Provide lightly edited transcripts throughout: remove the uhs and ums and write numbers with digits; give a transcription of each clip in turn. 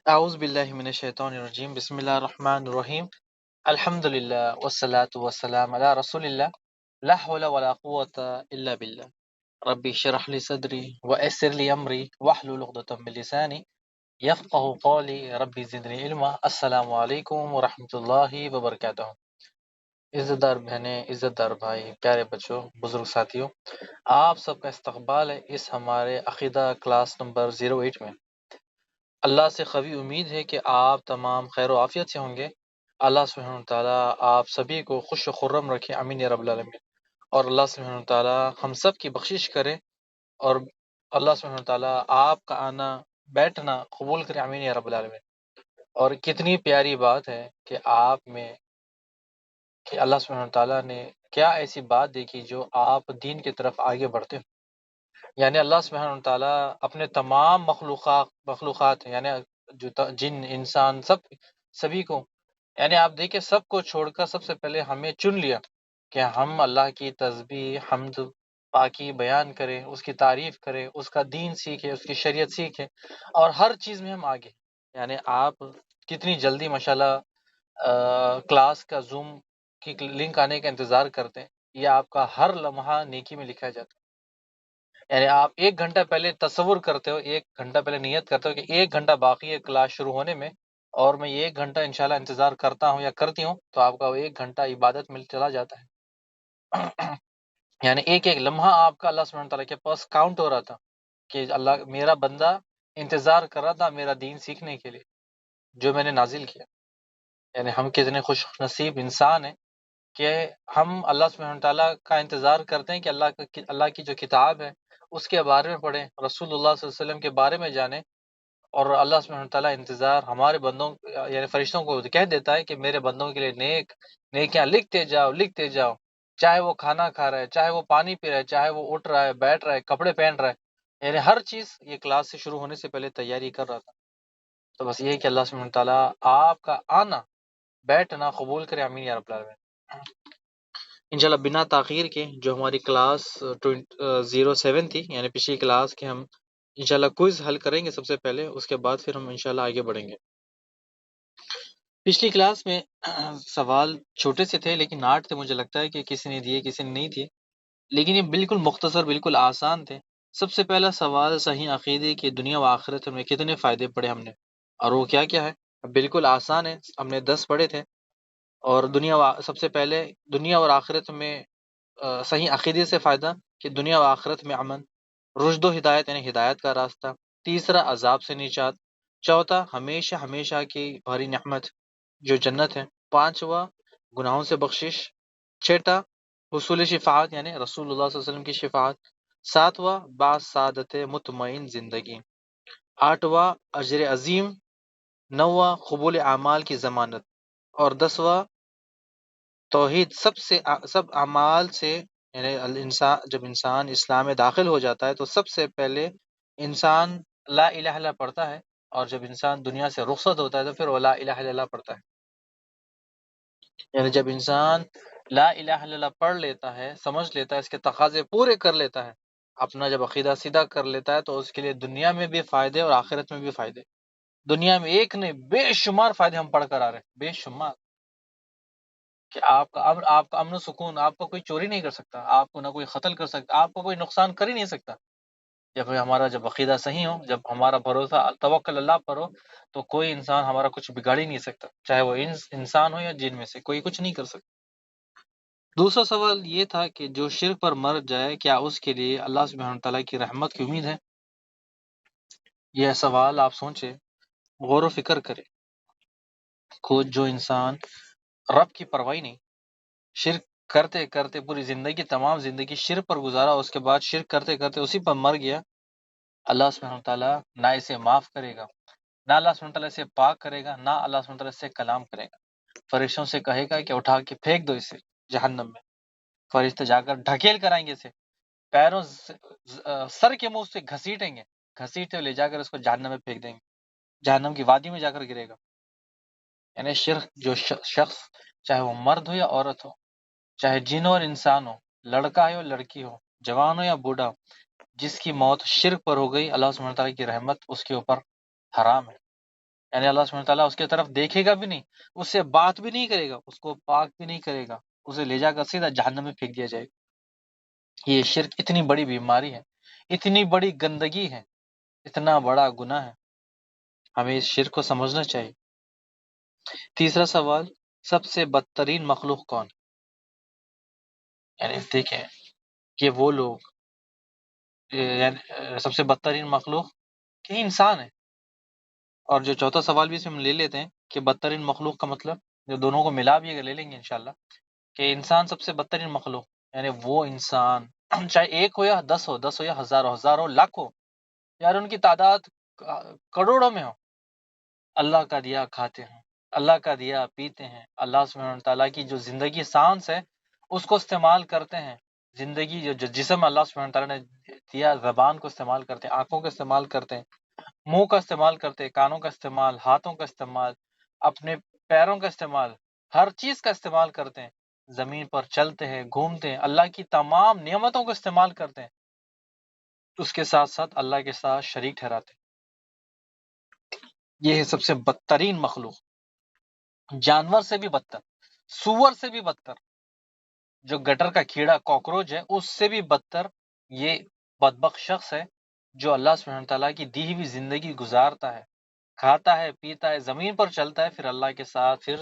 اعوذ باللہ من الشیطان الرجیم بسم اللہ الرحمن الرحیم الحمد للہ والصلاة والسلام علی رسول اللہ لا حول ولا قوة الا باللہ ربی اشرح لی صدری ویسر لی امری واحلل عقدۃ من لسانی یفقهوا قولی ربی زدنی علما۔ السلام علیکم ورحمۃ اللہ وبرکاتہ۔ عزت دار بہنیں، عزت دار بھائی، پیارے بچوں، بزرگ ساتھیوں، آپ سب کا استقبال ہے اس ہمارے عقیدہ کلاس نمبر 08 میں۔ اللہ سے قوی امید ہے کہ آپ تمام خیر و عافیت سے ہوں گے۔ اللہ سبحانہ وتعالیٰ آپ سبھی کو خوش و خرم رکھے، آمین یا رب العالمین۔ اور اللہ سبحانہ وتعالیٰ ہم سب کی بخشش کرے، اور اللہ سبحانہ وتعالیٰ آپ کا آنا بیٹھنا قبول کرے، آمین یا رب العالمین۔ اور کتنی پیاری بات ہے کہ آپ میں کہ اللہ سبحانہ وتعالیٰ نے کیا ایسی بات دیکھی جو آپ دین کی طرف آگے بڑھتے ہیں۔ یعنی اللہ سبحانہ وتعالیٰ اپنے تمام مخلوقات یعنی جو جن انسان سبھی کو، یعنی آپ دیکھیں سب کو چھوڑ کر سب سے پہلے ہمیں چن لیا کہ ہم اللہ کی تسبیح، حمد، پاکی بیان کریں، اس کی تعریف کریں، اس کا دین سیکھیں، اس کی شریعت سیکھیں، اور ہر چیز میں ہم آگے۔ یعنی آپ کتنی جلدی ماشاءاللہ کلاس کا زوم کی لنک آنے کا انتظار کرتے ہیں۔ یہ آپ کا ہر لمحہ نیکی میں لکھا جاتا ہے۔ یعنی آپ 1 گھنٹہ پہلے تصور کرتے ہو، 1 گھنٹہ پہلے نیت کرتے ہو کہ 1 گھنٹہ باقی ہے کلاس شروع ہونے میں، اور میں یہ 1 گھنٹہ انشاءاللہ انتظار کرتا ہوں یا کرتی ہوں، تو آپ کا وہ 1 گھنٹہ عبادت میں چلا جاتا ہے۔ یعنی ایک ایک لمحہ آپ کا اللہ سبحانہ تعالیٰ کے پاس کاؤنٹ ہو رہا تھا کہ اللہ میرا بندہ انتظار کر رہا تھا میرا دین سیکھنے کے لیے جو میں نے نازل کیا۔ یعنی ہم کتنے خوش نصیب انسان ہیں کہ ہم اللہ سبحانہ تعالیٰ کا انتظار کرتے ہیں کہ اللہ کی جو کتاب ہے اس کے بارے میں پڑھیں، رسول اللہ صلی اللہ علیہ وسلم کے بارے میں جانیں، اور اللہ سبحانہ تعالیٰ انتظار ہمارے بندوں یعنی فرشتوں کو کہہ دیتا ہے کہ میرے بندوں کے لیے نیکیاں لکھتے جاؤ لکھتے جاؤ، چاہے وہ کھانا کھا رہا ہے، چاہے وہ پانی پی رہا ہے، چاہے وہ اٹھ رہا ہے، بیٹھ رہا ہے، کپڑے پہن رہا ہے، یعنی ہر چیز یہ کلاس سے شروع ہونے سے پہلے تیاری کر رہا تھا۔ تو بس یہ ہے کہ اللہ سبحانہ تعالیٰ آپ کا آنا بیٹھنا قبول کرے، آمین یا رب العالمین۔ انشاءاللہ بنا تاخیر کے جو ہماری کلاس 07 تھی، یعنی پچھلی کلاس کے ہم انشاءاللہ کوئز حل کریں گے سب سے پہلے، اس کے بعد پھر ہم انشاءاللہ آگے بڑھیں گے۔ پچھلی کلاس میں سوال چھوٹے سے تھے لیکن 8 تھے، مجھے لگتا ہے کہ کسی نے دیے کسی نے نہیں دیے، لیکن یہ بالکل مختصر، بالکل آسان تھے۔ سب سے پہلا سوال صحیح عقیدے کی دنیا و آخرت میں کتنے فائدے پڑھے ہم نے، اور وہ کیا کیا ہے؟ بالکل آسان ہے، ہم نے 10 پڑھے تھے۔ اور سب سے پہلے دنیا اور آخرت میں صحیح عقیدے سے فائدہ کہ دنیا و آخرت میں امن، رشد و ہدایت یعنی ہدایت کا راستہ، تیسرا عذاب سے نجات، چوتھا ہمیشہ ہمیشہ کی بھاری نعمت جو جنت ہے، پانچواں گناہوں سے بخشش، چھٹا حصول شفاعت یعنی رسول اللہ صلی اللہ علیہ وسلم کی شفاعت، ساتواں بعد سعادت مطمئن زندگی، آٹھواں اجر عظیم، نواں قبول اعمال کی ضمانت، اور 10واں توحید سب اعمال سے، یعنی جب انسان اسلام میں داخل ہو جاتا ہے تو سب سے پہلے انسان لا الہ الا اللہ پڑھتا ہے، اور جب انسان دنیا سے رخصت ہوتا ہے تو پھر وہ لا الہ الا اللہ پڑھتا ہے۔ یعنی جب انسان لا الہ الا اللہ پڑھ لیتا ہے، سمجھ لیتا ہے، اس کے تقاضے پورے کر لیتا ہے، اپنا جب عقیدہ سیدھا کر لیتا ہے، تو اس کے لیے دنیا میں بھی فائدے اور آخرت میں بھی فائدے۔ دنیا میں ایک نہیں، بے شمار فائدے ہم پڑھ کر آ رہے ہیں، بے شمار، کہ آپ کا امن و سکون، آپ کو کوئی چوری نہیں کر سکتا، آپ کو نہ کوئی قتل کر سکتا، آپ کو کوئی نقصان کر ہی نہیں سکتا۔ جب عقیدہ صحیح ہو، جب ہمارا بھروسہ توکل اللہ پر ہو، تو کوئی انسان ہمارا کچھ بگاڑ ہی نہیں سکتا، چاہے وہ انسان ہو یا جن میں سے کوئی کچھ نہیں کر سکتا۔ دوسرا سوال یہ تھا کہ جو شرک پر مر جائے کیا اس کے لیے اللہ سبحانہ تعالیٰ کی رحمت کی امید ہے؟ یہ سوال آپ سوچے، غور و فکر کرے۔ جو انسان رب کی پرواہی نہیں، شرک کرتے کرتے پوری زندگی، تمام زندگی شرک پر گزارا، اس کے بعد شرک کرتے کرتے اسی پر مر گیا، اللہ سبحانہ تعالیٰ نہ اسے معاف کرے گا، نہ اللہ سبحانہ تعالیٰ اسے پاک کرے گا، نہ اللہ سبحانہ تعالیٰ سے کلام کرے گا۔ فرشتوں سے کہے گا کہ اٹھا کے پھینک دو اسے جہنم میں، فرشتے جا کر ڈھکیل کر آئیں گے اسے، پیروں سر کے منہ سے گھسیٹیں گے، گھسیٹے لے جا کر اس کو جہنم میں پھینک دیں گے، جہنم کی وادی میں جا کر گرے گا۔ یعنی شرک جو شخص، چاہے وہ مرد ہو یا عورت ہو، چاہے جن اور انسان ہو، لڑکا ہو یا لڑکی ہو، جوان ہو یا بوڑھا ہو، جس کی موت شرک پر ہو گئی، اللہ سبحانہ تعالیٰ کی رحمت اس کے اوپر حرام ہے۔ یعنی اللہ سبحانہ تعالیٰ اس کی طرف دیکھے گا بھی نہیں، اس سے بات بھی نہیں کرے گا، اس کو پاک بھی نہیں کرے گا، اسے لے جا کر سیدھا جہنم میں پھینک دیا جائے گا۔ یہ شرک اتنی بڑی بیماری ہے، اتنی بڑی گندگی ہے، اتنا بڑا گناہ ہے، ہمیں اس شرک کو سمجھنا چاہیے۔ تیسرا سوال، سب سے بدترین مخلوق کون؟ یعنی دیکھیں کہ وہ لوگ یعنی سب سے بدترین مخلوق کہ انسان ہے۔ اور جو چوتھا سوال بھی اس میں ہم لے لیتے ہیں کہ بدترین مخلوق کا مطلب، جو دونوں کو ملا بھی اگر لے لیں گے انشاءاللہ، کہ انسان سب سے بدترین مخلوق، یعنی وہ انسان چاہے ایک ہو یا 10 ہو، 10 ہو یا ہزار ہو، ہزار ہو، لاکھ ہو، یار ان کی تعداد کروڑوں میں ہو، اللہ کا دیا کھاتے ہیں، اللہ کا دیا پیتے ہیں، اللہ سبحانہ تعالیٰ کی جو زندگی سانس ہے اس کو استعمال کرتے ہیں، زندگی جو جسم اللہ سبحانہ تعالیٰ نے دیا، زبان کو استعمال کرتے ہیں، آنکھوں کا استعمال کرتے ہیں، منہ کا استعمال کرتے ہیں، کانوں کا استعمال، ہاتھوں کا استعمال، اپنے پیروں کا استعمال، ہر چیز کا استعمال کرتے ہیں، زمین پر چلتے ہیں، گھومتے ہیں، اللہ کی تمام نعمتوں کو استعمال کرتے ہیں، اس کے ساتھ ساتھ اللہ کے ساتھ شریک ٹھہراتے ہیں۔ یہ ہے سب سے بدترین مخلوق، جانور سے بھی بدتر، سور سے بھی بدتر، جو گٹر کا کیڑا کاکروچ ہے اس سے بھی بدتر یہ بدبخت شخص ہے جو اللہ سبحانہ تعالیٰ کی دی ہوئی زندگی گزارتا ہے، کھاتا ہے، پیتا ہے، زمین پر چلتا ہے، پھر اللہ کے ساتھ پھر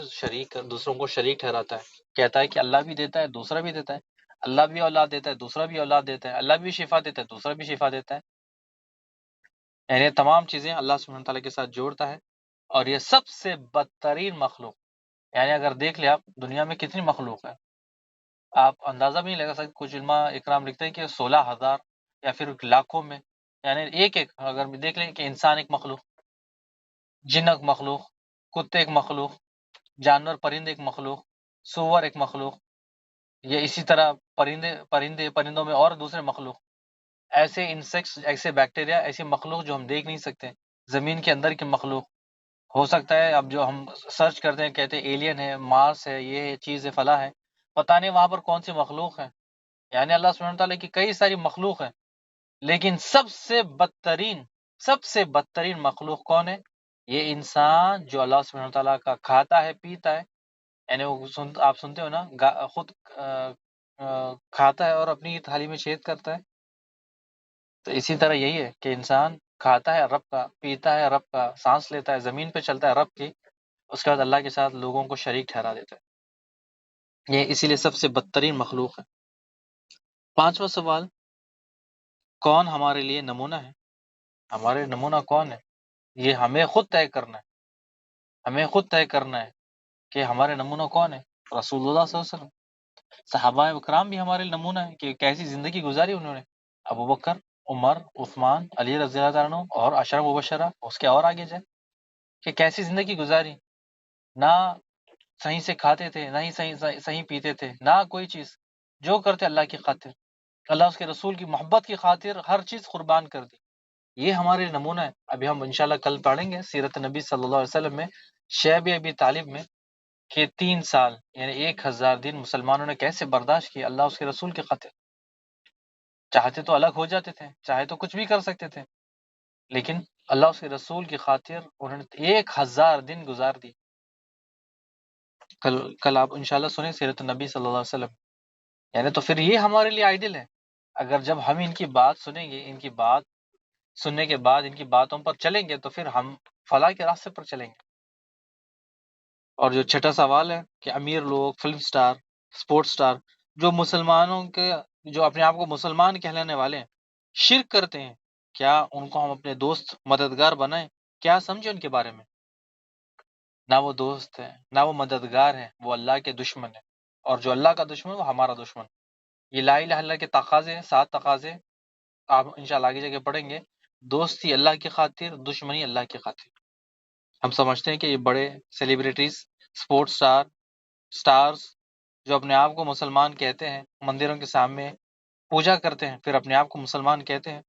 دوسروں کو شریک ٹھہراتا ہے، کہتا ہے کہ اللہ بھی دیتا ہے، دوسرا بھی دیتا ہے، اللہ بھی اولاد دیتا ہے، دوسرا بھی اولاد دیتا ہے، اللہ بھی شفا دیتا ہے، دوسرا بھی شفا دیتا ہے، یعنی یہ تمام چیزیں اللہ سبحانہ تعالیٰ کے ساتھ جوڑتا ہے، اور یہ سب سے بدترین مخلوق، یعنی اگر دیکھ لیں آپ دنیا میں کتنی مخلوق ہے، آپ اندازہ بھی نہیں لگا سکتے، کچھ علماء اکرام لکھتے ہیں کہ 16,000 یا پھر لاکھوں میں، یعنی ایک ایک اگر دیکھ لیں کہ انسان ایک مخلوق، جن ایک مخلوق، کتے ایک مخلوق، جانور پرند ایک مخلوق، سور ایک مخلوق، یا اسی طرح پرندوں میں اور دوسرے مخلوق، ایسے انسیکٹس، ایسے بیکٹیریا، ایسی مخلوق جو ہم دیکھ نہیں سکتے، زمین کے اندر کی مخلوق، ہو سکتا ہے اب جو ہم سرچ کرتے ہیں کہتے ہیں ایلین ہے، مارس ہے، یہ چیز ہے، فلاں ہے، پتہ نہیں وہاں پر کون سی مخلوق ہے، یعنی اللہ سبحانہ تعالیٰ کی کئی ساری مخلوق ہیں، لیکن سب سے بدترین مخلوق کون ہے؟ یہ انسان جو اللہ سبحانہ تعالیٰ کا کھاتا ہے، پیتا ہے، یعنی وہ آپ سنتے ہو نا، خود کھاتا ہے اور اپنی تھالی میں چھید کرتا ہے، تو اسی طرح یہی ہے کہ انسان کھاتا ہے رب کا، پیتا ہے رب کا، سانس لیتا ہے، زمین پہ چلتا ہے رب کی، اس کے بعد اللہ کے ساتھ لوگوں کو شریک ٹھہرا دیتا ہے، یہ اسی لیے سب سے بدترین مخلوق ہے۔ پانچواں سوال، کون ہمارے لیے نمونہ ہے؟ ہمارے نمونہ کون ہے؟ یہ ہمیں خود طے کرنا ہے، ہمیں خود طے کرنا ہے کہ ہمارے نمونہ کون ہے۔ رسول اللہ صلی اللہ علیہ وسلم، صحابہ اکرام بھی ہمارے نمونہ ہیں کہ کیسی زندگی گزاری انہوں نے، ابو بکر، عمر، عثمان، علی رضی اللہ عنہ اور عشرہ مبشرہ، اس کے اور آگے جائے کہ کیسی زندگی گزاری، نہ صحیح سے کھاتے تھے، نہ ہی صحیح پیتے تھے، نہ کوئی چیز، جو کرتے اللہ کی خاطر، اللہ اس کے رسول کی محبت کی خاطر ہر چیز قربان کر دی، یہ ہمارے نمونہ ہے۔ ابھی ہم انشاءاللہ کل پڑھیں گے سیرت نبی صلی اللہ علیہ وسلم میں، شیب ابی طالب میں، کہ 3 سال یعنی 1000 دن مسلمانوں نے کیسے برداشت کیا اللہ اس کے رسول کی خاطر، چاہتے تو الگ ہو جاتے تھے، چاہے تو کچھ بھی کر سکتے تھے، لیکن اللہ اس کے رسول کی خاطر انہوں نے 1000 دن گزار دی۔ کل آپ انشاءاللہ سنیں سیرت نبی صلی اللہ علیہ وسلم، یعنی تو پھر یہ ہمارے لیے آئیڈل ہے۔ اگر جب ہم ان کی بات سنیں گے، ان کی بات سننے کے بعد ان کی باتوں پر چلیں گے، تو پھر ہم فلاح کے راستے پر چلیں گے۔ اور جو چھٹا سوال ہے کہ امیر لوگ، فلم سٹار، سپورٹ سٹار، جو مسلمانوں کے، جو اپنے آپ کو مسلمان کہلانے والے ہیں، شرک کرتے ہیں، کیا ان کو ہم اپنے دوست مددگار بنائیں؟ کیا سمجھے ان کے بارے میں؟ نہ وہ دوست ہے، نہ وہ مددگار ہے، وہ اللہ کے دشمن ہے، اور جو اللہ کا دشمن وہ ہمارا دشمن۔ یہ لا الہ الا اللہ کے تقاضے ہیں، 7 تقاضے، آپ انشاءاللہ آگے جا کے پڑھیں گے۔ دوستی اللہ کی خاطر، دشمنی اللہ کی خاطر۔ ہم سمجھتے ہیں کہ یہ بڑے سیلیبریٹیز، سپورٹ سٹارز جو اپنے آپ کو مسلمان کہتے ہیں، مندروں کے سامنے پوجا کرتے ہیں، پھر اپنے آپ کو مسلمان کہتے ہیں۔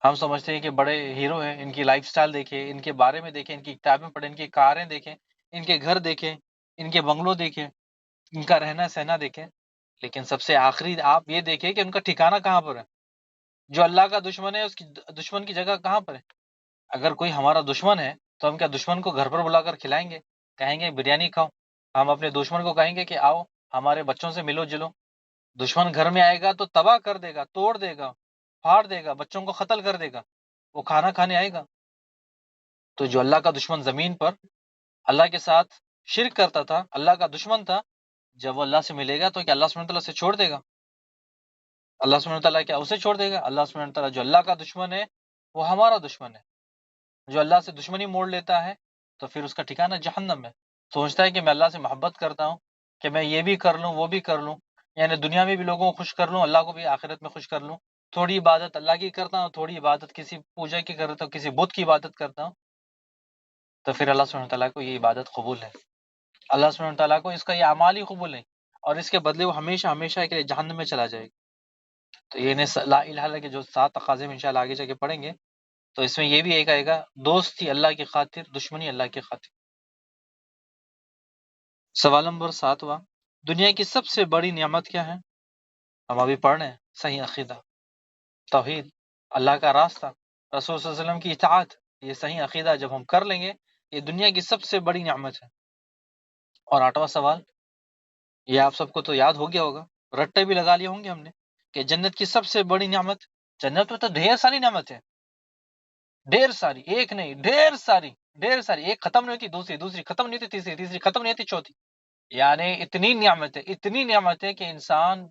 ہم سمجھتے ہیں کہ بڑے ہیرو ہیں، ان کی لائف سٹائل دیکھیں، ان کے بارے میں دیکھیں، ان کی کتابیں پڑھیں، ان کی کاریں دیکھیں، ان کے گھر دیکھیں، ان کے بنگلوں دیکھیں، ان کا رہنا سہنا دیکھیں، لیکن سب سے آخری آپ یہ دیکھیں کہ ان کا ٹھکانہ کہاں پر ہے۔ جو اللہ کا دشمن ہے، اس کی دشمن کی جگہ کہاں پر ہے؟ اگر کوئی ہمارا دشمن ہے تو ہم کیا دشمن کو گھر پر بلا کر کھلائیں گے؟ کہیں گے بریانی کھاؤ؟ ہم اپنے دشمن کو کہیں گے کہ آؤ ہمارے بچوں سے ملو جلو؟ دشمن گھر میں آئے گا تو تباہ کر دے گا، توڑ دے گا، پھاڑ دے گا، بچوں کو قتل کر دے گا، وہ کھانا کھانے آئے گا۔ تو جو اللہ کا دشمن زمین پر اللہ کے ساتھ شرک کرتا تھا، اللہ کا دشمن تھا، جب وہ اللہ سے ملے گا تو کیا اللہ سبحانہ تعالیٰ سے چھوڑ دے گا؟ اللہ سبحانہ تعالیٰ کیا اسے چھوڑ دے گا؟ اللہ سبحانہ تعالیٰ جو اللہ کا دشمن ہے وہ ہمارا دشمن ہے۔ جو اللہ سے دشمنی موڑ لیتا ہے تو پھر اس کا ٹھکانہ جہنم ہے۔ سوچتا ہے کہ میں اللہ سے محبت کرتا ہوں، کہ میں یہ بھی کر لوں وہ بھی کر لوں، یعنی دنیا میں بھی لوگوں کو خوش کر لوں، اللہ کو بھی آخرت میں خوش کر لوں، تھوڑی عبادت اللہ کی کرتا ہوں، تھوڑی عبادت کسی پوجا کی کرتا ہوں، کسی بت کی عبادت کرتا ہوں، تو پھر اللہ سبحانہ تعالیٰ کو یہ عبادت قبول ہے، اللہ سبحانہ تعالیٰ کو اس کا یہ اعمال ہی قبول ہے، اور اس کے بدلے وہ ہمیشہ ہمیشہ کے لیے جہنم میں چلا جائے گا۔ تو یہ لا الہ الا اللہ کے جو 7 تقاضے میں انشاءاللہ آگے جا کے پڑھیں گے، تو اس میں یہ بھی ایک آئے گا، دوستی اللہ کی خاطر، دشمنی اللہ کی خاطر۔ سوال نمبر 7واں، دنیا کی سب سے بڑی نعمت کیا ہے؟ ہم ابھی پڑھ رہے ہیں صحیح عقیدہ، توحید، اللہ کا راستہ، رسول صلی اللہ علیہ وسلم کی اطاعت، یہ صحیح عقیدہ جب ہم کر لیں گے یہ دنیا کی سب سے بڑی نعمت ہے۔ اور 8واں سوال، یہ آپ سب کو تو یاد ہو گیا ہوگا، رٹے بھی لگا لیے ہوں گے ہم نے، کہ جنت کی سب سے بڑی نعمت، جنت میں تو ڈھیر ساری نعمت ہے، ڈھیر ساری، ایک نہیں ڈھیر ساری، ڈھیر ساری، ایک ختم نہیں ہوتی دوسری، دوسری ختم نہیں ہوتی تیسری، تیسری ختم نہیں ہوتی چوتھی، یعنی اتنی نعمت ہے، اتنی نعمت ہے کہ انسان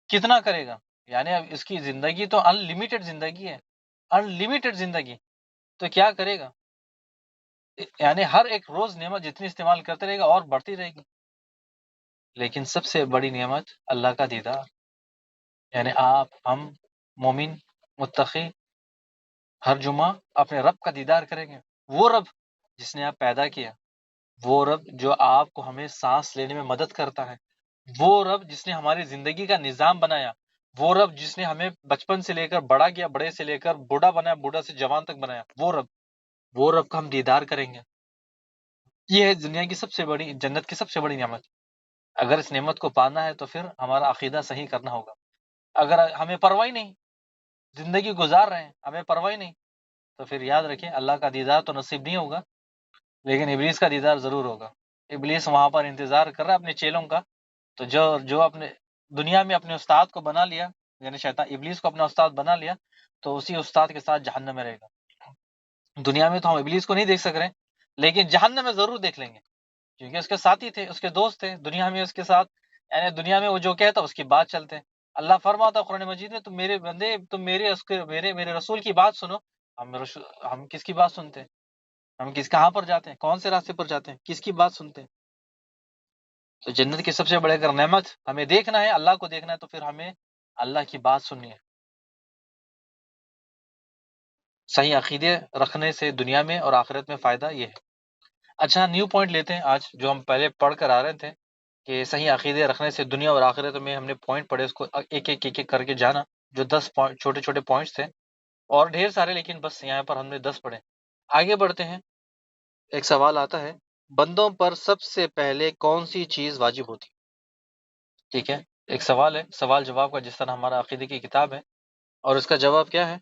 کتنا کرے گا؟ یعنی اب اس کی زندگی تو ان لمیٹڈ زندگی ہے، ان لمیٹڈ زندگی، تو کیا کرے گا؟ یعنی ہر ایک روز نعمت جتنی استعمال کرتے رہے گا اور بڑھتی رہے گی، لیکن سب سے بڑی نعمت اللہ کا دیدار، یعنی آپ، ہم، مومن، متقی، ہر جمعہ اپنے رب کا دیدار کریں گے، وہ رب جس نے آپ پیدا کیا، وہ رب جو آپ کو ہمیں سانس لینے میں مدد کرتا ہے، وہ رب جس نے ہماری زندگی کا نظام بنایا، وہ رب جس نے ہمیں بچپن سے لے کر بڑا کیا، بڑے سے لے کر بوڑھا بنایا، بوڑھا سے جوان تک بنایا، وہ رب کا ہم دیدار کریں گے۔ یہ ہے دنیا کی سب سے بڑی، جنت کی سب سے بڑی نعمت۔ اگر اس نعمت کو پانا ہے تو پھر ہمارا عقیدہ صحیح کرنا ہوگا۔ اگر ہمیں پرواہ ہی نہیں، زندگی گزار رہے ہیں ہمیں پرواہ ہی نہیں، تو پھر یاد رکھیں اللہ کا دیدار تو نصیب نہیں ہوگا، لیکن ابلیس کا دیدار ضرور ہوگا۔ ابلیس وہاں پر انتظار کر رہا ہے اپنے چیلوں کا، تو جو اپنے دنیا میں اپنے استاد کو بنا لیا، یعنی شیطان ابلیس کو اپنا استاد بنا لیا، تو اسی استاد کے ساتھ جہنم میں رہے گا۔ دنیا میں تو ہم ابلیس کو نہیں دیکھ سک رہے، لیکن جہنم میں ضرور دیکھ لیں گے، کیونکہ اس کے ساتھی تھے، اس کے دوست تھے دنیا میں، اس کے ساتھ، یعنی دنیا میں وہ جو کہتا اس کی بات چلتے ہیں۔ اللہ فرماتا قرآن مجید میں، تم میرے بندے، تم میرے رسول کی بات سنو۔ ہم کس کی بات سنتے ہیں؟ ہم کہاں پر جاتے ہیں؟ کون سے راستے پر جاتے ہیں؟ کس کی بات سنتے ہیں؟ تو جنت کی سب سے بڑے اگر نعمت ہمیں دیکھنا ہے، اللہ کو دیکھنا ہے، تو پھر ہمیں اللہ کی بات سننی ہے۔ صحیح عقیدے رکھنے سے دنیا میں اور آخرت میں فائدہ یہ ہے۔ اچھا، نیو پوائنٹ لیتے ہیں آج، جو ہم پہلے پڑھ کر آ رہے تھے کہ صحیح عقیدے رکھنے سے دنیا اور آخرت میں، ہم نے پوائنٹ پڑھے، اس کو ایک ایک ایک ایک کر کے جانا، جو 10 پوائنٹ چھوٹے چھوٹے پوائنٹس تھے، اور ڈھیر سارے، لیکن بس یہاں پر ہم نے 10 پڑھے۔ آگے بڑھتے ہیں۔ ایک سوال آتا ہے، بندوں پر سب سے پہلے کون سی چیز واجب ہوتی؟ ٹھیک ہے، ایک سوال ہے، سوال جواب کا، جس طرح ہمارا عقیدے کی کتاب ہے، اور اس کا جواب کیا ہے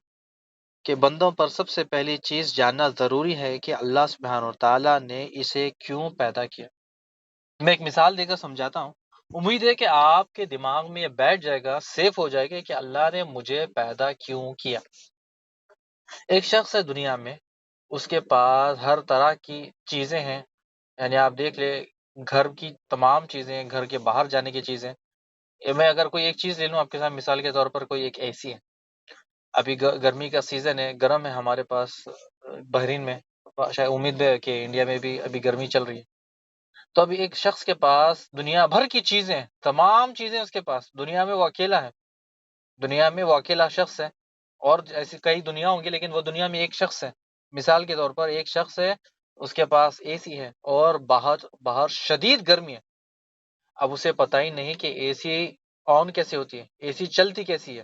کہ بندوں پر سب سے پہلی چیز جاننا ضروری ہے کہ اللہ سبحانہ وتعالیٰ نے اسے کیوں پیدا کیا۔ میں ایک مثال دے کر سمجھاتا ہوں، امید ہے کہ آپ کے دماغ میں یہ بیٹھ جائے گا، سیف ہو جائے گا کہ اللہ نے مجھے پیدا کیوں کیا۔ ایک شخص ہے دنیا میں، اس کے پاس ہر طرح کی چیزیں ہیں، یعنی آپ دیکھ لیں، گھر کی تمام چیزیں، گھر کے باہر جانے کی چیزیں۔ میں اگر کوئی ایک چیز لے لوں آپ کے ساتھ، مثال کے طور پر کوئی ایک اے سی ہے، ابھی گرمی کا سیزن ہے، گرم ہے ہمارے پاس بحرین میں، شاید امید ہے کہ انڈیا میں بھی ابھی گرمی چل رہی ہے۔ تو ابھی ایک شخص کے پاس دنیا بھر کی چیزیں، تمام چیزیں اس کے پاس، دنیا میں وہ اکیلا ہے، دنیا میں وہ اکیلا شخص ہے، اور ایسی کئی دنیا ہوں گی، لیکن وہ دنیا میں ایک شخص ہے۔ مثال کے طور پر ایک شخص ہے، اس کے پاس اے سی ہے، اور باہر شدید گرمی ہے۔ اب اسے پتہ ہی نہیں کہ اے سی آن کیسے ہوتی ہے، اے سی چلتی کیسی ہے،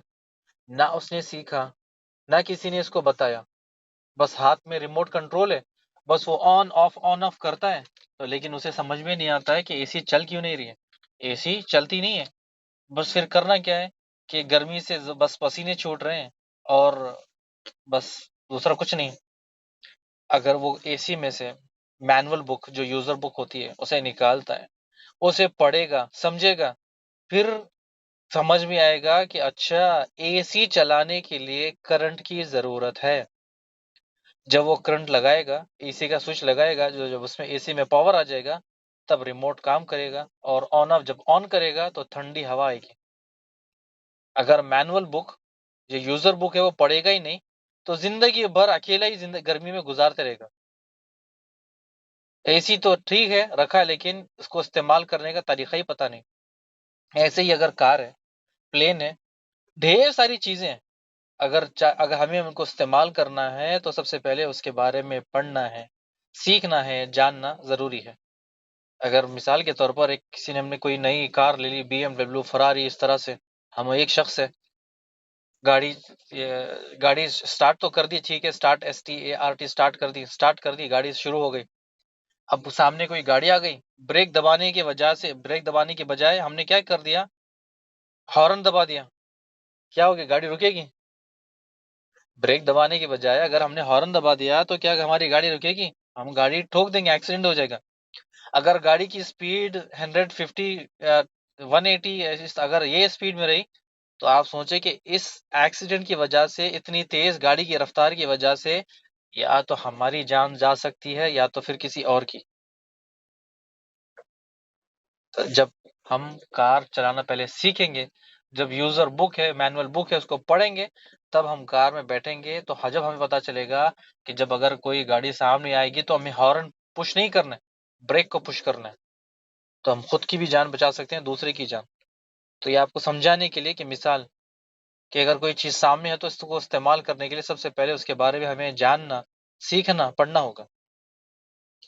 نہ اس نے سیکھا، نہ کسی نے اس کو بتایا، بس ہاتھ میں ریموٹ کنٹرول ہے، بس وہ آن آف کرتا ہے، تو لیکن اسے سمجھ میں نہیں آتا ہے کہ اے سی چل کیوں نہیں رہی ہے، اے سی چلتی نہیں ہے، بس پھر کرنا کیا ہے کہ گرمی سے بس پسینے چھوٹ رہے ہیں، اور بس دوسرا کچھ نہیں۔ اگر وہ اے سی میں سے مینول بک جو یوزر بک ہوتی ہے اسے نکالتا ہے، اسے پڑھے گا، سمجھے گا، پھر سمجھ میں آئے گا کہ اچھا اے سی چلانے کے لیے کرنٹ کی ضرورت ہے۔ جب وہ کرنٹ لگائے گا، اے سی کا سوئچ لگائے گا، جب اس میں اے سی میں پاور آ جائے گا، تب ریموٹ کام کرے گا، اور آن آف جب آن کرے گا تو ٹھنڈی ہوا آئے گی۔ اگر مینول بک جو یوزر بک ہے وہ پڑھے گا ہی نہیں تو زندگی بھر اکیلا ہی گرمی میں گزارتے رہے گا۔ اے سی تو ٹھیک ہے رکھا ہے، لیکن اس کو استعمال کرنے کا طریقہ ہی پتہ نہیں۔ ایسے ہی اگر کار ہے، پلین ہے، ڈھیر ساری چیزیں ہیں، اگر ہمیں ان کو استعمال کرنا ہے تو سب سے پہلے اس کے بارے میں پڑھنا ہے، سیکھنا ہے، جاننا ضروری ہے۔ اگر مثال کے طور پر کسی نے ہم نے کوئی نئی کار لے لی، بی ایم ڈبلیو، فراری، اس طرح سے ہم ایک شخص ہے، گاڑی سٹارٹ تو کر دی، ٹھیک ہے، سٹارٹ START سٹارٹ کر دی، گاڑی شروع ہو گئی۔ اب سامنے کوئی گاڑی آ گئی، بریک دبانے کے بجائے ہم نے کیا کر دیا، ہارن دبا دیا، کیا ہوگی؟ گاڑی رکے گی؟ بریک دبانے کے بجائے اگر ہم نے ہارن دبا دیا تو کیا ہماری گاڑی رکے گی؟ ہم گاڑی ٹھوک دیں گے، ایکسیڈنٹ ہو جائے گا۔ اگر گاڑی کی سپیڈ 150 180 اگر یہ سپیڈ میں رہی تو آپ سوچیں کہ اس ایکسیڈنٹ کی وجہ سے، اتنی تیز گاڑی کی رفتار کی وجہ سے، یا تو ہماری جان جا سکتی ہے یا تو پھر کسی اور کی۔ تو جب ہم کار چلانا پہلے سیکھیں گے، جب یوزر بک ہے، مینول بک ہے، اس کو پڑھیں گے، تب ہم کار میں بیٹھیں گے تو جب ہمیں پتا چلے گا کہ جب اگر کوئی گاڑی سامنے آئے گی تو ہمیں ہارن پش نہیں کرنا ہے، بریک کو پش کرنا ہے، تو ہم خود کی بھی جان بچا سکتے ہیں، دوسرے کی جان۔ تو یہ آپ کو سمجھانے کے لیے کہ مثال کہ اگر کوئی چیز سامنے ہے تو اس کو استعمال کرنے کے لیے سب سے پہلے اس کے بارے میں ہمیں جاننا، سیکھنا، پڑھنا ہوگا۔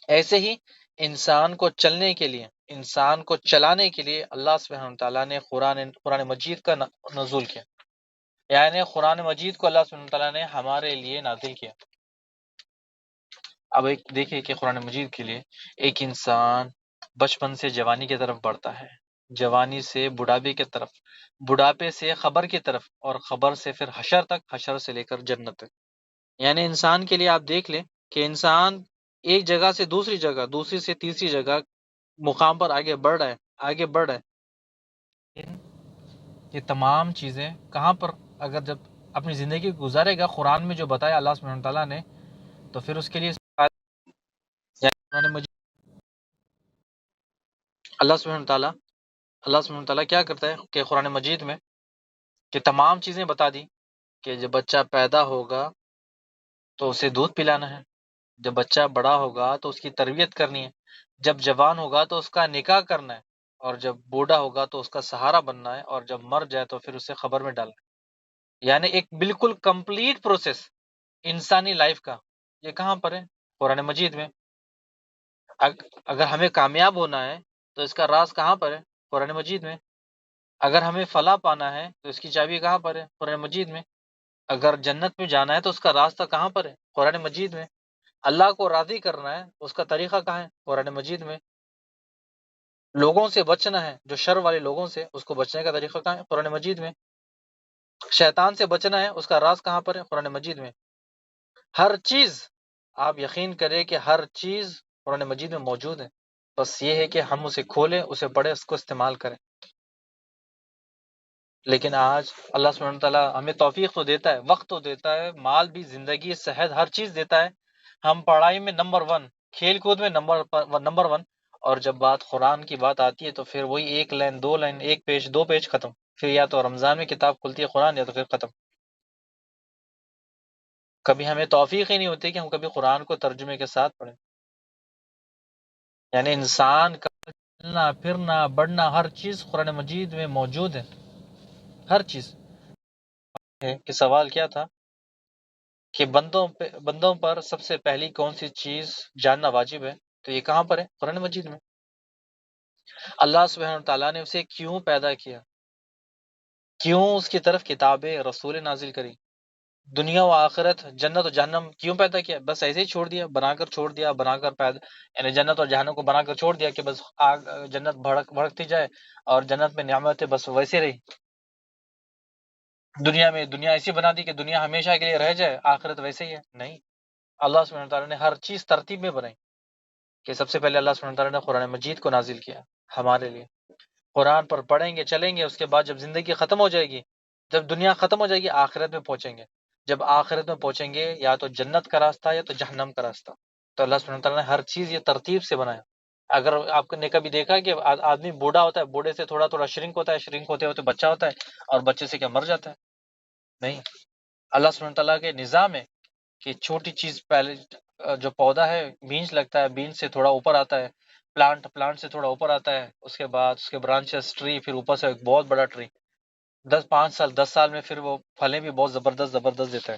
ایسے ہی انسان کو چلنے کے لیے، انسان کو چلانے کے لیے اللہ سبحانہ تعالیٰ نے قرآن مجید کا نزول کیا، یعنی قرآن مجید کو اللہ سبحانہ تعالیٰ نے ہمارے لیے نازل کیا۔ اب ایک دیکھیں کہ قرآن مجید کے لیے ایک انسان بچپن سے جوانی کی طرف بڑھتا ہے، جوانی سے بڑھاپے کی طرف، بڑھاپے سے خبر کی طرف، اور خبر سے پھر حشر تک، حشر سے لے کر جنت تک۔ یعنی انسان کے لیے آپ دیکھ لیں کہ انسان ایک جگہ سے دوسری جگہ، دوسری سے تیسری جگہ مقام پر آگے بڑھ رہا ہے، آگے بڑھ رہا ہے۔ یہ تمام چیزیں کہاں پر اگر جب اپنی زندگی گزارے گا، قرآن میں جو بتایا اللہ سبحانہ تعالیٰ نے، تو پھر اس کے لیے قرآن مجید اللہ سبحانہ تعالیٰ کیا کرتا ہے کہ قرآن مجید میں کہ تمام چیزیں بتا دی کہ جب بچہ پیدا ہوگا تو اسے دودھ پلانا ہے، جب بچہ بڑا ہوگا تو اس کی تربیت کرنی ہے، جب جوان ہوگا تو اس کا نکاح کرنا ہے، اور جب بوڑھا ہوگا تو اس کا سہارا بننا ہے، اور جب مر جائے تو پھر اسے خبر میں ڈالنا ہے۔ یعنی ایک بالکل کمپلیٹ پروسیس انسانی لائف کا، یہ کہاں پر ہے؟ قرآن مجید میں۔ اگر ہمیں کامیاب ہونا ہے تو اس کا راز کہاں پر ہے؟ قرآن مجید میں۔ اگر ہمیں فلاح پانا ہے تو اس کی چابی کہاں پر ہے؟ قرآن مجید میں۔ اگر جنت میں جانا ہے تو اس کا راستہ کہاں پر ہے؟ قرآن مجید میں۔ اللہ کو راضی کرنا ہے اس کا طریقہ کہاں ہے؟ قرآن مجید میں۔ لوگوں سے بچنا ہے، جو شر والے لوگوں سے، اس کو بچنے کا طریقہ کہاں ہے؟ قرآن مجید میں۔ شیطان سے بچنا ہے، اس کا راز کہاں پر ہے؟ قرآن مجید میں۔ ہر چیز، آپ یقین کریں کہ ہر چیز قرآن مجید میں موجود ہے، بس یہ ہے کہ ہم اسے کھولیں، اسے پڑھیں، اس کو استعمال کریں۔ لیکن آج اللہ سبحانہ تعالیٰ ہمیں توفیق تو دیتا ہے، وقت تو دیتا ہے، مال بھی، زندگی، صحت، ہر چیز دیتا ہے، ہم پڑھائی میں نمبر 1، کھیل کود میں نمبر 1، اور جب بات قرآن کی بات آتی ہے تو پھر وہی ایک لائن، دو لائن، ایک پیج، دو پیج، ختم۔ پھر یا تو رمضان میں کتاب کھلتی ہے قرآن، یا تو پھر ختم۔ کبھی ہمیں توفیق ہی نہیں ہوتی کہ ہم کبھی قرآن کو ترجمے کے ساتھ پڑھیں۔ یعنی انسان کا چلنا پھرنا بڑھنا ہر چیز قرآن مجید میں موجود ہے، ہر چیز ہے۔ کہ سوال کیا تھا کہ بندوں پر سب سے پہلی کون سی چیز جاننا واجب ہے، تو یہ کہاں پر ہے؟ قرآن مجید میں۔ اللہ سبحانہ تعالیٰ نے اسے کیوں پیدا کیا، کیوں اس کی طرف کتاب رسول نازل کری، دنیا و آخرت، جنت و جہنم کیوں پیدا کیا؟ بس ایسے ہی چھوڑ دیا، بنا کر چھوڑ دیا، بنا کر پیدا، یعنی جنت اور جہنم کو بنا کر چھوڑ دیا کہ بس جنت بھڑکتی جائے اور جنت میں نعمتیں بس ویسے رہی، دنیا ایسی بنا دی کہ دنیا ہمیشہ کے لیے رہ جائے، آخرت ویسے ہی ہے؟ نہیں، اللہ سبحانہ تعالیٰ نے ہر چیز ترتیب میں بنائی، کہ سب سے پہلے اللہ سبحانہ تعالیٰ نے قرآن مجید کو نازل کیا ہمارے لیے، قرآن پر پڑھیں گے چلیں گے، اس کے بعد جب زندگی ختم ہو جائے گی، جب دنیا ختم ہو جائے گی، آخرت میں پہنچیں گے، جب آخرت میں پہنچیں گے یا تو جنت کا راستہ یا تو جہنم کا راستہ، تو اللہ سبحانہ تعالیٰ نے ہر چیز یہ ترتیب سے بنایا۔ اگر آپ نے کبھی دیکھا کہ آدمی بوڑھا ہوتا ہے، بوڑھے سے تھوڑا تھوڑا شرنک ہوتا ہے، شرنک ہوتے ہوتے بچہ ہوتا ہے، اور بچے سے کیا مر جاتا ہے؟ نہیں، اللہ سبحانہ تعالیٰ کے نظام ہے کہ چھوٹی چیز پہلے جو پودا ہے بیج لگتا ہے، بیج سے تھوڑا اوپر آتا ہے، پلانٹ سے تھوڑا اوپر آتا ہے، اس کے بعد اس کے برانچز ٹری، پھر اوپر سے ایک بہت بڑا ٹری، 5 سال 10 سال میں پھر وہ پھلیں بھی بہت زبردست دیتا ہے۔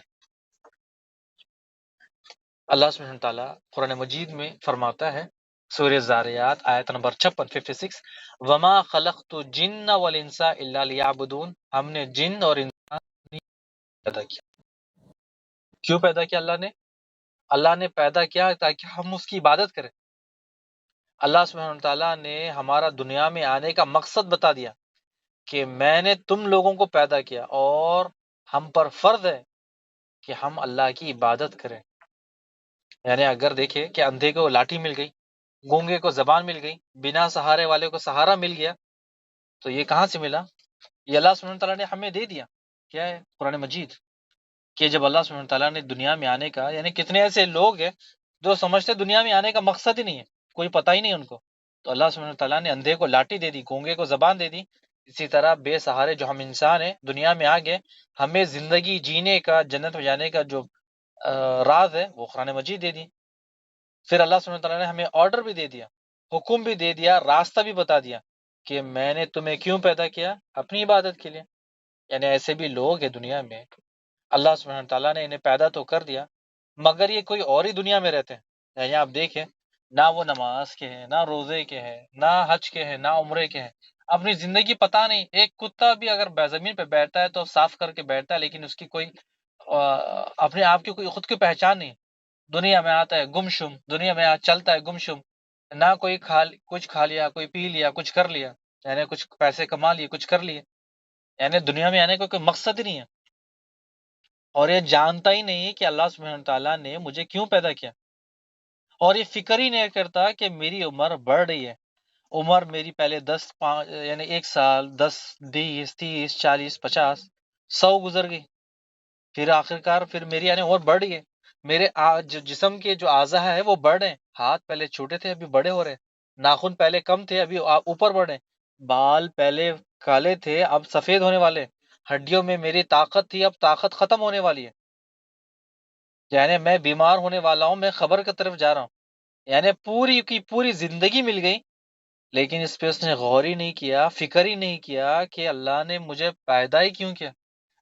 اللہ سبحانہ تعالیٰ قرآن مجید میں فرماتا ہے، سورہ زاریات آیت نمبر 56 وما خلقت الجن والانس الا لیعبدون، ہم نے جن اور انسان پیدا کیا۔ کیوں پیدا کیا اللہ نے پیدا کیا تاکہ ہم اس کی عبادت کریں۔ اللہ سبحانہ تعالیٰ نے ہمارا دنیا میں آنے کا مقصد بتا دیا کہ میں نے تم لوگوں کو پیدا کیا اور ہم پر فرض ہے کہ ہم اللہ کی عبادت کریں۔ یعنی اگر دیکھیں کہ اندھے کو لاٹھی مل گئی، گونگے کو زبان مل گئی، بنا سہارے والے کو سہارا مل گیا، تو یہ کہاں سے ملا؟ یہ اللہ سبحانہ تعالیٰ نے ہمیں دے دیا۔ کیا ہے؟ قرآن مجید۔ کہ جب اللہ سبحانہ تعالیٰ نے دنیا میں آنے کا، یعنی کتنے ایسے لوگ ہیں جو سمجھتے دنیا میں آنے کا مقصد ہی نہیں ہے، کوئی پتہ ہی نہیں ان کو، تو اللہ سبحانہ تعالیٰ نے اندھے کو لاٹھی دے دی، گونگے کو زبان دے دی، اسی طرح بے سہارے جو ہم انسان ہیں دنیا میں آ گئے، ہمیں زندگی جینے کا، جنت میں جانے کا جو راز ہے وہ قرآن مجید دے دی۔ پھر اللہ سبحانہ تعالیٰ نے ہمیں آرڈر بھی دے دیا، حکم بھی دے دیا، راستہ بھی بتا دیا کہ میں نے تمہیں کیوں پیدا کیا؟ اپنی عبادت کے لیے۔ یعنی ایسے بھی لوگ ہیں دنیا میں، اللہ سبحانہ تعالیٰ نے انہیں پیدا تو کر دیا مگر یہ کوئی اور ہی دنیا میں رہتے ہیں۔ یعنی آپ دیکھیں، نہ وہ نماز کے ہیں، نہ روزے کے ہیں، نہ حج کے ہیں، نہ عمرے کے ہیں، اپنی زندگی پتہ نہیں۔ ایک کتا بھی اگر زمین پہ بیٹھتا ہے تو صاف کر کے بیٹھتا ہے، لیکن اس کی کوئی اپنے آپ کی کوئی خود کی پہچان نہیں۔ دنیا میں آتا ہے گمشم، دنیا میں چلتا ہے گمشم، نہ کوئی کچھ کھا لیا، کوئی پی لیا، کچھ کر لیا، یعنی کچھ پیسے کما لیے، کچھ کر لیے، یعنی دنیا میں آنے کا کوئی مقصد ہی نہیں ہے، اور یہ جانتا ہی نہیں کہ اللہ سبحانہ تعالیٰ نے مجھے کیوں پیدا کیا، اور یہ فکر ہی نہیں کرتا کہ میری عمر بڑھ رہی ہے۔ عمر میری پہلے 10 یعنی 1 سال 10 20 30 40 50 100 گزر گئی، پھر آخرکار پھر میری یعنی عمر بڑھ رہی ہے، میرے جو جسم کے جو اعضاء ہے وہ بڑھ رہے ہیں، ہاتھ پہلے چھوٹے تھے ابھی بڑے ہو رہے ہیں، ناخن پہلے کم تھے ابھی اوپر بڑھ رہے ہیں، بال پہلے کالے تھے اب سفید ہونے والے، ہڈیوں میں میری طاقت تھی اب طاقت ختم ہونے والی ہے، یعنی میں بیمار ہونے والا ہوں، میں خبر کی طرف جا رہا ہوں، یعنی پوری کی پوری زندگی مل گئی، لیکن اس پہ اس نے غور ہی نہیں کیا، فکر ہی نہیں کیا کہ اللہ نے مجھے پیدا ہی کیوں کیا،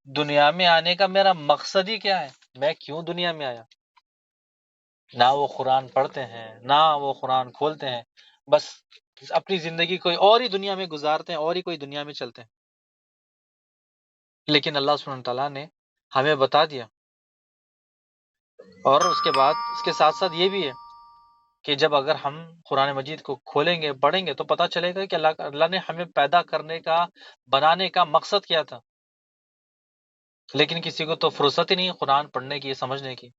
دنیا میں آنے کا میرا مقصد ہی کیا ہے، میں کیوں دنیا میں آیا۔ نہ وہ قرآن پڑھتے ہیں، نہ وہ قرآن کھولتے ہیں، بس اپنی زندگی کوئی اور ہی دنیا میں گزارتے ہیں، اور ہی کوئی دنیا میں چلتے ہیں۔ لیکن اللہ سبحانہ تعالیٰ نے ہمیں بتا دیا، اور اس کے بعد اس کے ساتھ ساتھ یہ بھی ہے کہ جب اگر ہم قرآن مجید کو کھولیں گے پڑھیں گے تو پتہ چلے گا کہ اللہ نے ہمیں پیدا کرنے کا، بنانے کا مقصد کیا تھا، لیکن کسی کو تو فرصت ہی نہیں ہے قرآن پڑھنے کی، سمجھنے کی،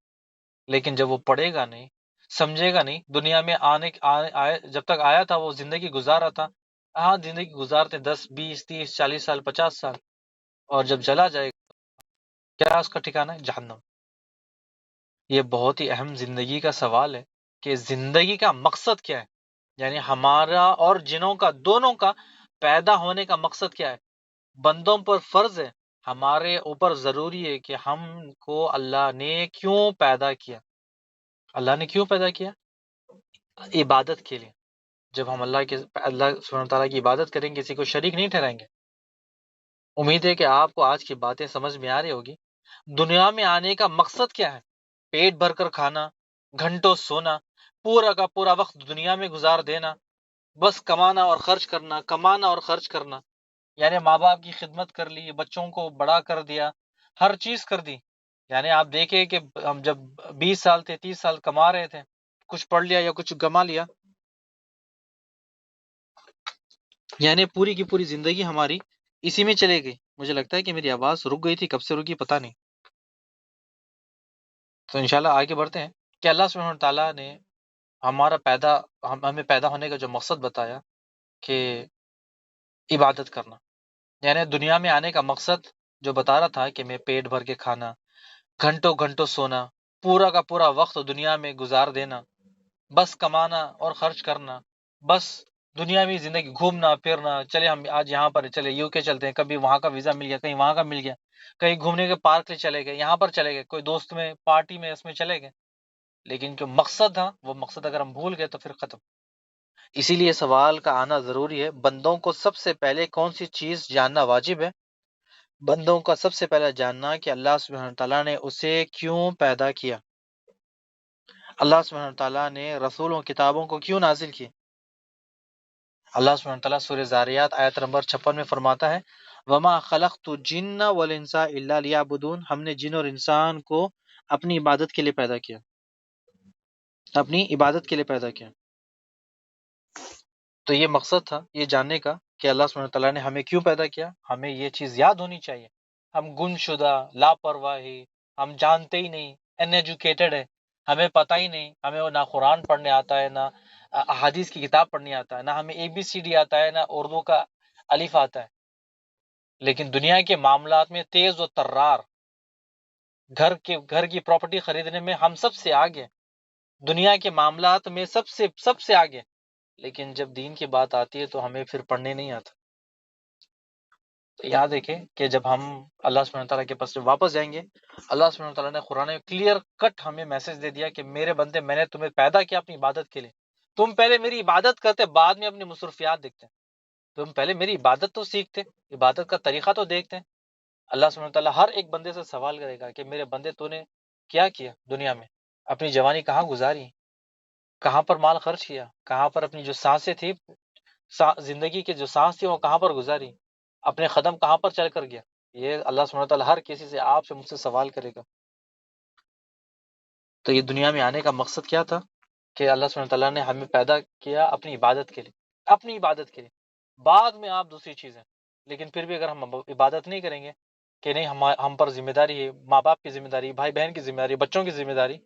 لیکن جب وہ پڑھے گا نہیں، سمجھے گا نہیں، دنیا میں جب تک آیا تھا وہ زندگی گزارا تھا، ہاں زندگی گزارتے 10 20 30 40 سال 50 سال، اور جب چلا جائے گا کیا اس کا ٹھکانہ ہے؟ جہنم۔ یہ بہت ہی اہم زندگی کا سوال ہے کہ زندگی کا مقصد کیا ہے، یعنی ہمارا اور جنوں کا دونوں کا پیدا ہونے کا مقصد کیا ہے۔ بندوں پر فرض ہے، ہمارے اوپر ضروری ہے کہ ہم کو اللہ نے کیوں پیدا کیا، اللہ نے کیوں پیدا کیا؟ عبادت کے لیے۔ جب ہم اللہ سبحانہ تعالیٰ کی عبادت کریں گے، کسی کو شریک نہیں ٹھہرائیں گے۔ امید ہے کہ آپ کو آج کی باتیں سمجھ میں آ رہی ہوگی۔ دنیا میں آنے کا مقصد کیا ہے؟ پیٹ بھر کر کھانا، گھنٹوں سونا، پورا کا پورا وقت دنیا میں گزار دینا، بس کمانا اور خرچ کرنا، کمانا اور خرچ کرنا، یعنی ماں باپ کی خدمت کر لی، بچوں کو بڑا کر دیا، ہر چیز کر دی۔ یعنی آپ دیکھیں کہ ہم جب 20 سال تھے 30 سال کما رہے تھے، کچھ پڑھ لیا یا کچھ کما لیا، یعنی پوری کی پوری زندگی ہماری اسی میں چلے گئی۔ مجھے لگتا ہے کہ میری آواز رک گئی تھی، کب سے رکی پتہ نہیں، تو انشاءاللہ آگے بڑھتے ہیں۔ کہ اللہ سبحانہ تعالیٰ نے ہمیں پیدا ہونے کا جو مقصد بتایا کہ عبادت کرنا، یعنی دنیا میں آنے کا مقصد جو بتا رہا تھا کہ میں پیٹ بھر کے کھانا، گھنٹوں گھنٹوں سونا، پورا کا پورا وقت دنیا میں گزار دینا، بس کمانا اور خرچ کرنا، بس دنیا میں زندگی گھومنا پھرنا، چلے ہم آج یہاں پر چلے یو کے چلتے ہیں، کبھی وہاں کا ویزا مل گیا، کہیں وہاں کا مل گیا، کہیں گھومنے کے پارک سے چلے گئے، یہاں پر چلے گئے، کوئی دوست میں پارٹی میں اس میں چلے گئے، لیکن جو مقصد تھا وہ مقصد اگر ہم بھول گئے تو پھر ختم۔ اسی لیے سوال کا آنا ضروری ہے، بندوں کو سب سے پہلے کون سی چیز جاننا واجب ہے؟ بندوں کا سب سے پہلے جاننا کہ اللہ سبحانہ تعالیٰ نے اسے کیوں پیدا کیا، اللہ سبحانہ تعالیٰ نے رسول و کتابوں کو کیوں نازل کی۔ اللہ سبحانہ تعالیٰ سورہ زاریات آیت نمبر 56 میں فرماتا ہے وَمَا خَلَقْتُ الْجِنَّ وَالْإِنسَ إِلَّا لِيَعْبُدُونَ، ہم نے جن اور انسان کو اپنی عبادت کے لیے پیدا کیا، اپنی عبادت کے لیے پیدا کیا۔ تو یہ مقصد تھا یہ جاننے کا کہ اللہ سبحانہ تعالیٰ نے ہمیں کیوں پیدا کیا، ہمیں یہ چیز یاد ہونی چاہیے۔ ہم گم شدہ، لاپرواہی، ہم جانتے ہی نہیں، ان ایجوکیٹڈ ہے، ہمیں پتہ ہی نہیں، ہمیں وہ نہ قرآن پڑھنے آتا ہے، نہ احادیث کی کتاب پڑھنے آتا ہے، نہ ہمیں اے بی سی ڈی آتا ہے، نہ اردو کا الف آتا ہے، لیکن دنیا کے معاملات میں تیز و ترار، گھر کی پراپرٹی خریدنے میں ہم سب سے آگے، دنیا کے معاملات میں سب سے آگے، لیکن جب دین کی بات آتی ہے تو ہمیں پھر پڑھنے نہیں آتا۔ تو یاد رکھیں کہ جب ہم اللہ سبحانہ تعالیٰ کے پاس جب واپس جائیں گے، اللہ سبحانہ تعالیٰ نے قرآن میں کلیئر کٹ ہمیں میسج دے دیا کہ میرے بندے میں نے تمہیں پیدا کیا اپنی عبادت کے لیے، تم پہلے میری عبادت کرتے بعد میں اپنی مصروفیات دیکھتے، تم پہلے میری عبادت تو سیکھتے، عبادت کا طریقہ تو دیکھتے۔ اللہ سبحانہ تعالیٰ ہر ایک بندے سے سوال کرے گا کہ میرے بندے تو نے کیا کیا دنیا میں، اپنی جوانی کہاں گزاری، کہاں پر مال خرچ کیا، کہاں پر اپنی جو سانسیں تھی، زندگی کے جو سانس تھی وہ کہاں پر گزاری، اپنے قدم کہاں پر چل کر گیا۔ یہ اللہ سبحانہ تعالیٰ ہر کسی سے، آپ سے، مجھ سے سوال کرے گا۔ تو یہ دنیا میں آنے کا مقصد کیا تھا کہ اللہ سبحانہ تعالیٰ نے ہمیں پیدا کیا اپنی عبادت کے لیے، اپنی عبادت کے لیے، بعد میں آپ دوسری چیزیں، لیکن پھر بھی اگر ہم عبادت نہیں کریں گے کہ نہیں ہم پر ذمہ داری ہے، ماں باپ کی ذمہ داری، بھائی بہن کی ذمہ داری، بچوں کی ذمہ داری،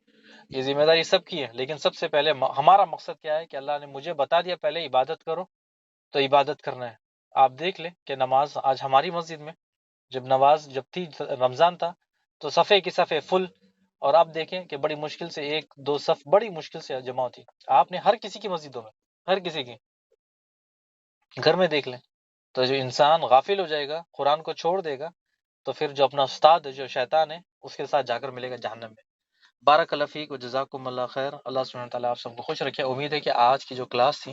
یہ ذمہ داری سب کی ہے، لیکن سب سے پہلے ہمارا مقصد کیا ہے کہ اللہ نے مجھے بتا دیا پہلے عبادت کرو، تو عبادت کرنا ہے۔ آپ دیکھ لیں کہ نماز آج ہماری مسجد میں جب تھی رمضان تھا تو صفحے کی صفحے فل، اور آپ دیکھیں کہ بڑی مشکل سے ایک دو صف بڑی مشکل سے جمع ہوتی، آپ نے ہر کسی کی مسجدوں میں، ہر کسی کی گھر میں دیکھ لیں۔ تو جو انسان غافل ہو جائے گا، قرآن کو چھوڑ دے گا، تو پھر جو اپنا استاد ہے، جو شیطان ہے، اس کے ساتھ جا کر ملے گا جہنم میں۔ بارک اللہ فیک و جزاکم اللہ خیر۔ اللہ سبحانہ تعالیٰ آپ سب کو خوش رکھے۔ امید ہے کہ آج کی جو کلاس تھی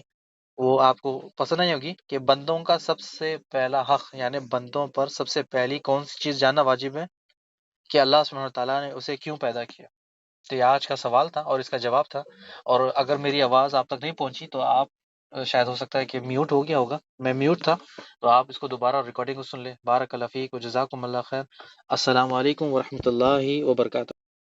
وہ آپ کو پسند نہیں ہوگی کہ بندوں کا سب سے پہلا حق، یعنی بندوں پر سب سے پہلی کون سی چیز جاننا واجب ہے کہ اللہ سبحانہ تعالیٰ نے اسے کیوں پیدا کیا۔ تو یہ آج کا سوال تھا اور اس کا جواب تھا، اور اگر میری آواز آپ تک نہیں پہنچی تو آپ شاید ہو سکتا ہے کہ میوٹ ہو گیا ہوگا، میں میوٹ تھا، تو آپ اس کو دوبارہ ریکارڈنگ کو سن لیں۔ بارک اللہ فیک و جزاکم اللہ خیر۔ السلام علیکم ورحمۃ اللہ وبرکاتہ۔